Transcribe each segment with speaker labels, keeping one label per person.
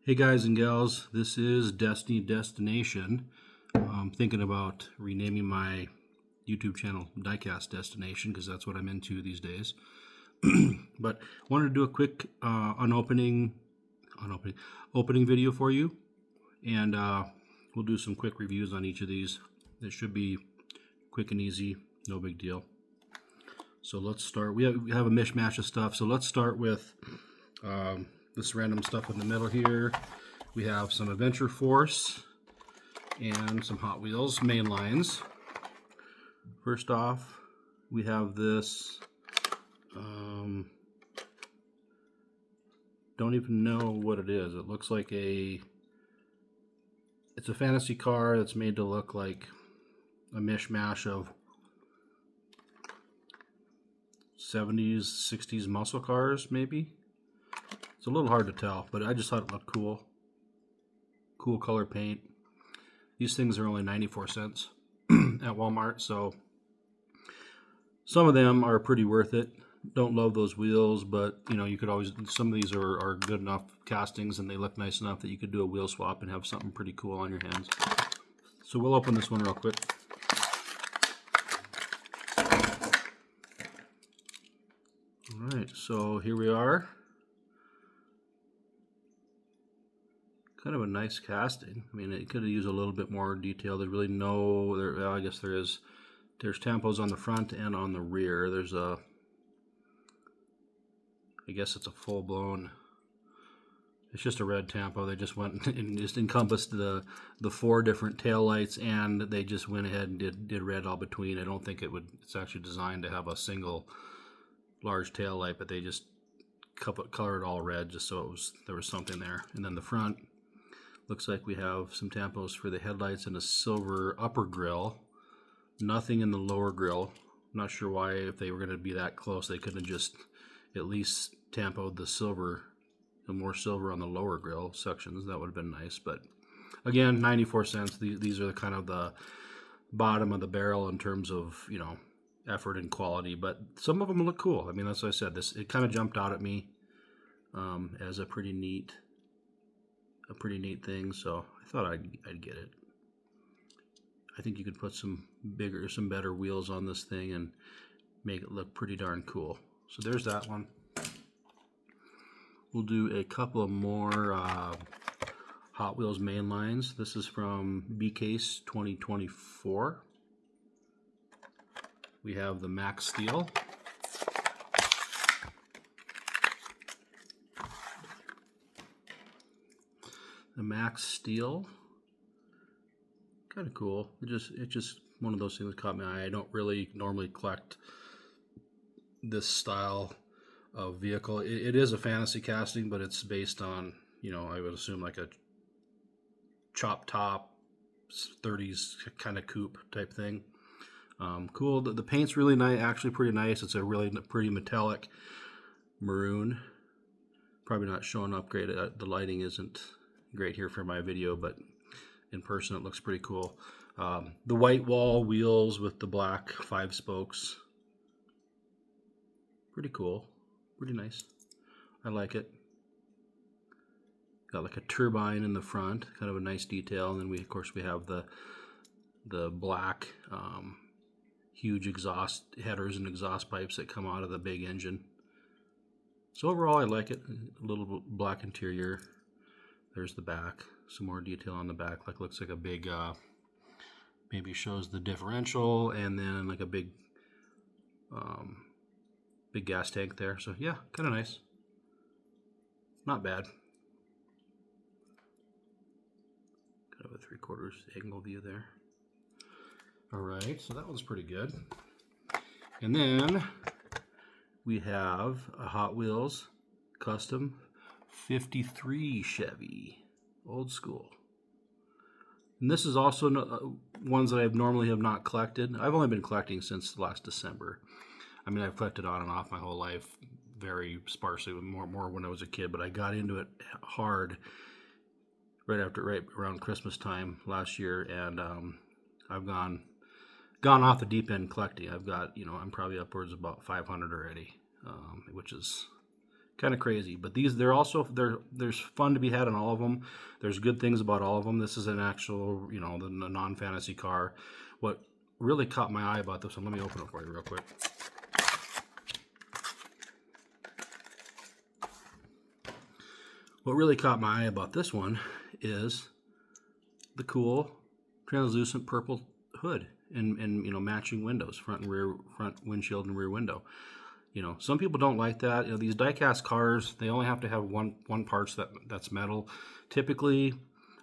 Speaker 1: Hey guys and gals, this is Destiny Destination. I'm thinking about renaming my YouTube channel Diecast Destination because that's what I'm into these days. But wanted to do a quick opening video for you, and we'll do some quick reviews on each of these. It should be quick and easy, no big deal. So let's start. We have a mishmash of stuff. So let's start with this random stuff in the middle here. We have some Adventure Force and some Hot Wheels main lines. First off, we have this. Don't even know what it is. It looks like it's a fantasy car that's made to look like a mishmash of 70s, 60s muscle cars, maybe. It's a little hard to tell, but I just thought it looked cool. Cool color paint. These things are only 94 cents at Walmart, so some of them are pretty worth it. Don't love those wheels, but you know, you could always, some of these are good enough castings and they look nice enough that you could do a wheel swap and have something pretty cool on your hands. So we'll open this one real quick. Alright, so here we are. Kind of a nice casting. I mean, it could have used a little bit more detail. There's really no, I guess there is. There's tampos on the front and on the rear. There's a, I guess it's a full-blown, it's just a red tampo. They just went and just encompassed the four different tail lights, and they just went ahead and did red all between. I don't think it's actually designed to have a single large tail light, but they just colored all red just so there was something there. And then the front looks like we have some tampos for the headlights and a silver upper grille. Nothing in the lower grille. I'm not sure why, if they were going to be that close, they couldn't have just at least tampoed the more silver on the lower grille sections. That would have been nice. But again, 94 cents. These are the kind of the bottom of the barrel in terms of, you know, effort and quality. But some of them look cool. I mean, that's what I said. It kind of jumped out at me as a pretty neat thing. So I thought I'd get it. I think you could put some better wheels on this thing and make it look pretty darn cool. So there's that one. We'll do a couple of more Hot Wheels main lines. This is from Diecast 2024. We have the Max Steel. The Max Steel. Kind of cool. It just one of those things that caught my eye. I don't really normally collect this style of vehicle. It is a fantasy casting, but it's based on, you know, I would assume like a chop top 30s kind of coupe type thing. Cool. The paint's really nice, actually pretty nice. It's a really pretty metallic maroon. Probably not showing up great. The lighting isn't great here for my video, but in person it looks pretty cool. The white wall wheels with the black 5 spokes. Pretty cool. Pretty nice. I like it. Got like a turbine in the front, kind of a nice detail, and then of course we have the black huge exhaust headers and exhaust pipes that come out of the big engine. So overall I like it. A little black interior. There's the back. Some more detail on the back, like looks like a big maybe shows the differential, and then like a big gas tank there. So yeah, kind of nice. Not bad. Kind of a 3/4 angle view there. All right, so that one's pretty good. And then we have a Hot Wheels custom 53 Chevy, old school. And this is also ones that I normally have not collected. I've only been collecting since last December. I mean, I've collected on and off my whole life, very sparsely, more when I was a kid, but I got into it hard right around Christmas time last year, and I've gone off the deep end collecting. I've got, you know, I'm probably upwards of about 500 already, which is kind of crazy. But there's fun to be had on all of them. There's good things about all of them. This is an actual, you know, the non-fantasy car. What really caught my eye about this one, let me open it for you real quick. What really caught my eye about this one is the cool translucent purple hood and you know, matching windows, front windshield and rear window. You know, some people don't like that. You know, these diecast cars, they only have to have one parts that's metal. Typically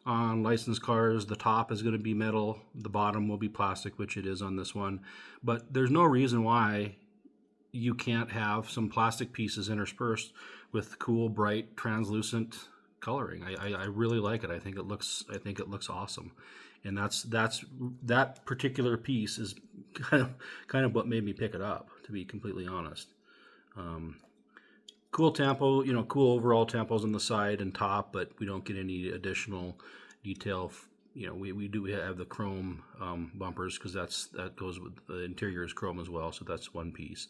Speaker 1: on licensed cars, the top is going to be metal, the bottom will be plastic, which it is on this one. But there's no reason why you can't have some plastic pieces interspersed with cool, bright, translucent coloring. I really like it. I think it looks awesome. And that particular piece is kind of what made me pick it up, to be completely honest. Cool tampo, you know, cool overall tampos on the side and top, but we don't get any additional detail. You know, we do have the chrome bumpers, because that goes with the interior is chrome as well, so that's one piece.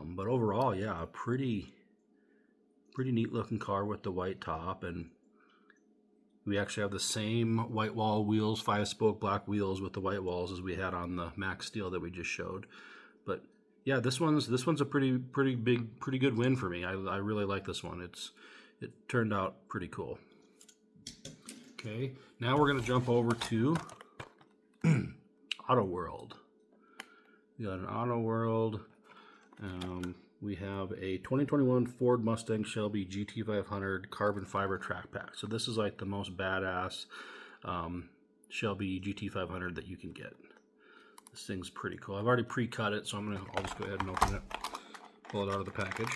Speaker 1: But overall, yeah, a pretty neat looking car with the white top, and we actually have the same white wall wheels, 5-spoke black wheels with the white walls as we had on the Max Steel that we just showed. But yeah, this one's a pretty good win for me. I really like this one. It turned out pretty cool. Okay, now we're gonna jump over to AutoWorld. We got an AutoWorld. We have a 2021 Ford Mustang Shelby GT500 carbon fiber track pack. So this is like the most badass Shelby GT500 that you can get. This thing's pretty cool. I've already pre-cut it, so I'll just go ahead and open it, pull it out of the package.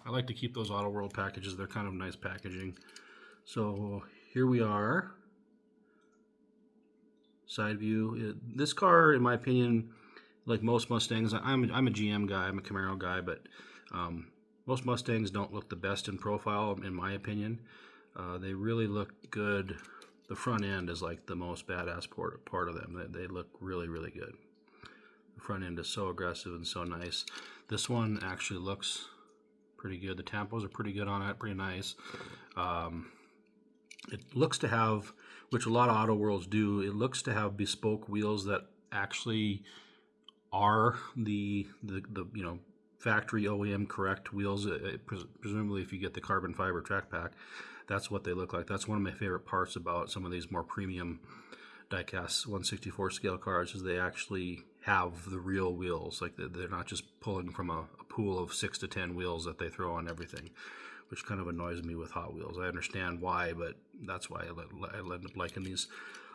Speaker 1: I like to keep those AutoWorld packages. They're kind of nice packaging. So here we are. Side view. This car, in my opinion, like most Mustangs, I'm a GM guy, I'm a Camaro guy, but most Mustangs don't look the best in profile, in my opinion. They really look good. The front end is like the most badass part of them. They look really good. The front end is so aggressive and so nice. This one actually looks pretty good. The tampos are pretty good on it, pretty nice. It looks to have, which a lot of AutoWorlds do, it looks to have bespoke wheels that actually are the you know, factory OEM correct wheels. Presumably if you get the carbon fiber track pack, that's what they look like. That's one of my favorite parts about some of these more premium diecast 1/64 scale cars, is they actually have the real wheels. Like they're not just pulling from a pool of 6 to 10 wheels that they throw on everything, which kind of annoys me with Hot Wheels. I understand why, but that's why I end up liking these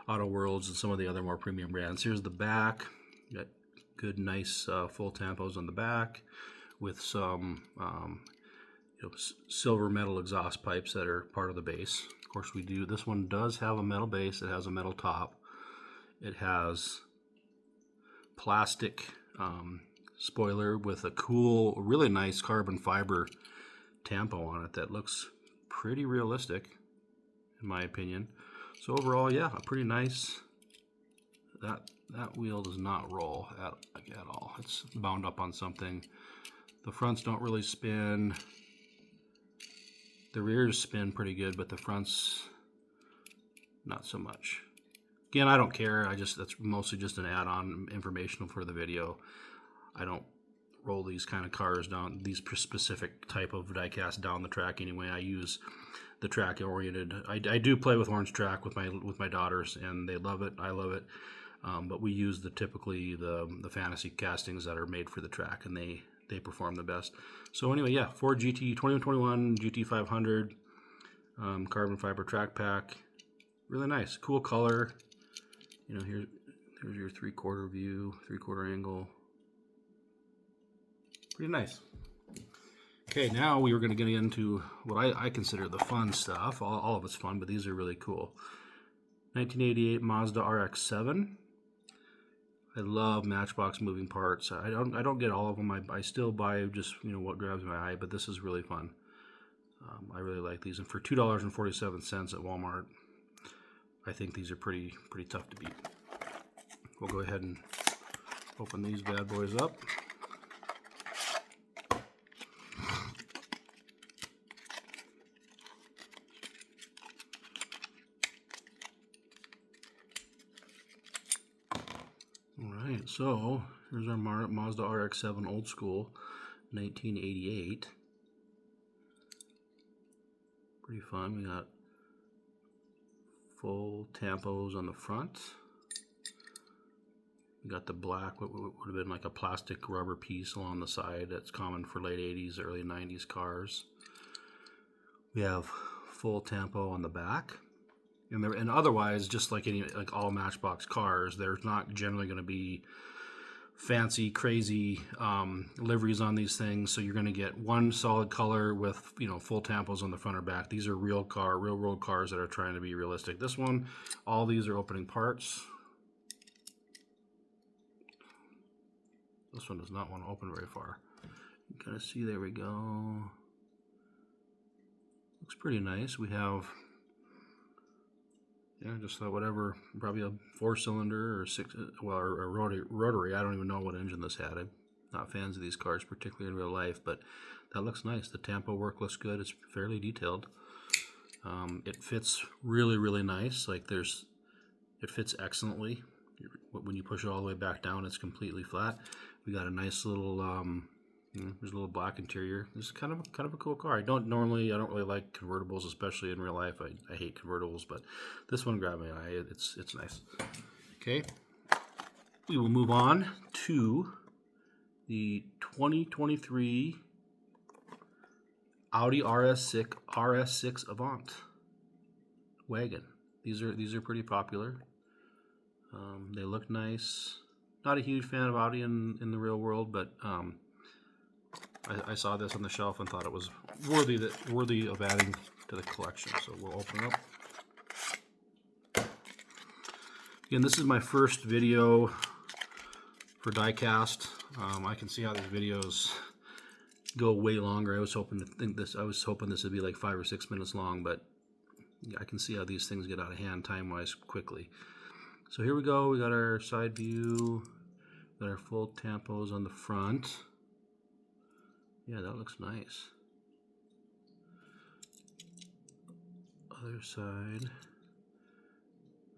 Speaker 1: AutoWorlds and some of the other more premium brands. Here's the back. Got good, nice full tampos on the back with some you know, silver metal exhaust pipes that are part of the base. Of course, this one does have a metal base. It has a metal top. It has plastic spoiler with a cool, really nice carbon fiber tampo on it that looks pretty realistic, in my opinion. So overall, yeah, a pretty nice. That wheel does not roll at all. It's bound up on something. The fronts don't really spin. The rears spin pretty good, but the fronts not so much. Again, I don't care. That's mostly just an add-on informational for the video. I don't roll these kind of cars down, these specific type of diecast down the track anyway. I use the track oriented. I do play with orange track with my daughters, and they love it. I love it. But we use typically the fantasy castings that are made for the track, and they perform the best. So anyway, yeah, Ford GT 2021 GT500 carbon fiber track pack, really nice, cool color. You know, here's your 3/4 view, 3/4 angle. Pretty nice. Okay, now we were going to get into what I consider the fun stuff. All of it's fun, but these are really cool. 1988 Mazda RX-7. I love Matchbox moving parts. I don't get all of them. I still buy just, you know, what grabs my eye, but this is really fun. I really like these, and for $2.47 at Walmart, I think these are pretty tough to beat. We'll go ahead and open these bad boys up. Alright, so here's our Mazda RX-7 old school, 1988. Pretty fun. We got full tampos on the front. We got the black, what would have been like a plastic rubber piece along the side. That's common for late 80s, early 90s cars. We have full tampo on the back. And otherwise, just like all Matchbox cars, there's not generally going to be fancy, crazy liveries on these things. So you're going to get one solid color with full tampos on the front or back. These are real world cars that are trying to be realistic. This one, all these are opening parts. This one does not want to open very far. You can kind of see, there we go. Looks pretty nice. We have, just whatever, probably a 4-cylinder or 6, well, or a rotary. I don't even know what engine this had. I'm not fans of these cars, particularly in real life, but that looks nice. The tampo work looks good. It's fairly detailed. It fits really, really nice. Like it fits excellently. When you push it all the way back down, it's completely flat. We got a nice little, there's a little black interior. This is kind of a cool car. I don't really like convertibles, especially in real life. I hate convertibles, but this one grabbed my eye. It's nice. Okay, we will move on to the 2023 Audi RS6 Avant wagon. These are pretty popular. They look nice. Not a huge fan of Audi in the real world, but I saw this on the shelf and thought it was worthy of adding to the collection. So we'll open it up. Again, this is my first video for Diecast. I can see how these videos go way longer. I was hoping this would be like 5 or 6 minutes long, but I can see how these things get out of hand time-wise quickly. So here we go. We got our side view. Got our full tampos on the front. Yeah, that looks nice. Other side.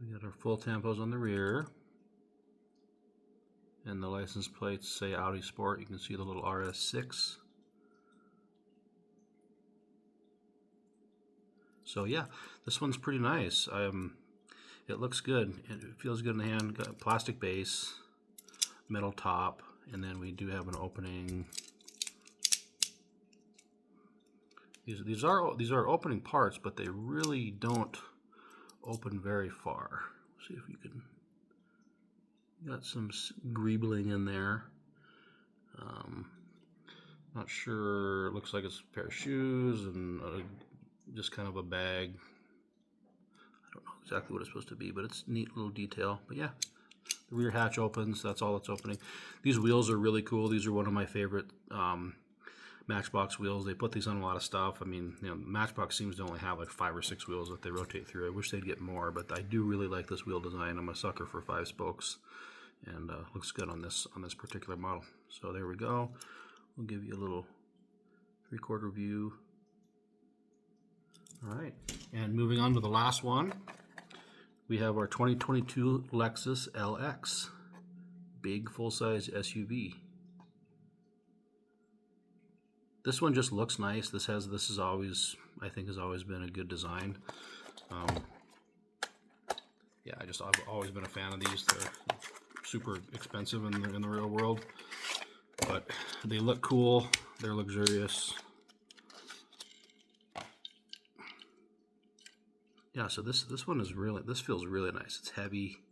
Speaker 1: We got our full tampos on the rear. And the license plates say Audi Sport. You can see the little RS6. So yeah, this one's pretty nice. It looks good. It feels good in the hand. Got a plastic base, metal top, and then we do have an opening. These are opening parts, but they really don't open very far. See if you can. Got some greebling in there. Not sure. Looks like it's a pair of shoes and just kind of a bag. I don't know exactly what it's supposed to be, but it's a neat little detail. But yeah, the rear hatch opens. That's all it's opening. These wheels are really cool. These are one of my favorite Matchbox wheels. They put these on a lot of stuff. I mean, Matchbox seems to only have like 5 or 6 wheels that they rotate through. I wish they'd get more, but I do really like this wheel design. I'm a sucker for 5 spokes, and looks good on this particular model. So there we go. We'll give you a little 3/4 view. All right, and moving on to the last one, we have our 2022 Lexus LX, big full-size SUV. This one just looks nice. This is always, I think, has always been a good design. Yeah, I've always been a fan of these. They're super expensive in the real world, but they look cool. They're luxurious. Yeah, so this one is this feels really nice. It's heavy,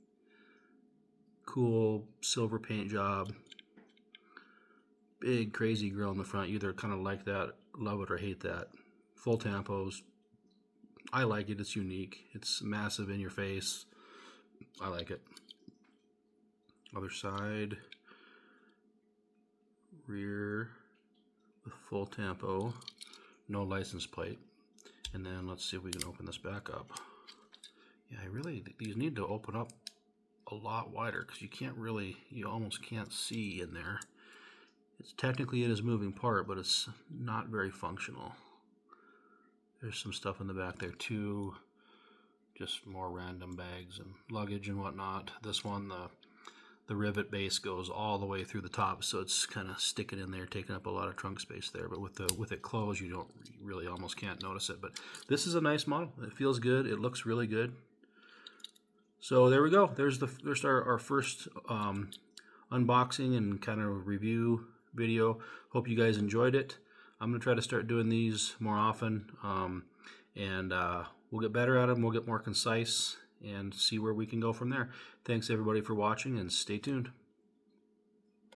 Speaker 1: cool silver paint job. Big crazy grille in the front. You either kind of like that, love it, or hate that. Full tampos. I like it. It's unique. It's massive in your face. I like it. Other side. Rear with full tampo. No license plate. And then let's see if we can open this back up. Yeah, these need to open up a lot wider because you almost can't see in there. Technically it is a moving part, but it's not very functional. There's some stuff in the back there too, just more random bags and luggage and whatnot. This one, the rivet base goes all the way through the top, so it's kind of sticking in there, taking up a lot of trunk space there. But with it closed, you don't really almost can't notice it. But this is a nice model. It feels good. It looks really good. So there we go. There's our first unboxing and kind of review video. Hope you guys enjoyed it. I'm gonna try to start doing these more often, and we'll get better at them. We'll get more concise and see where we can go from there. Thanks everybody for watching, and stay tuned.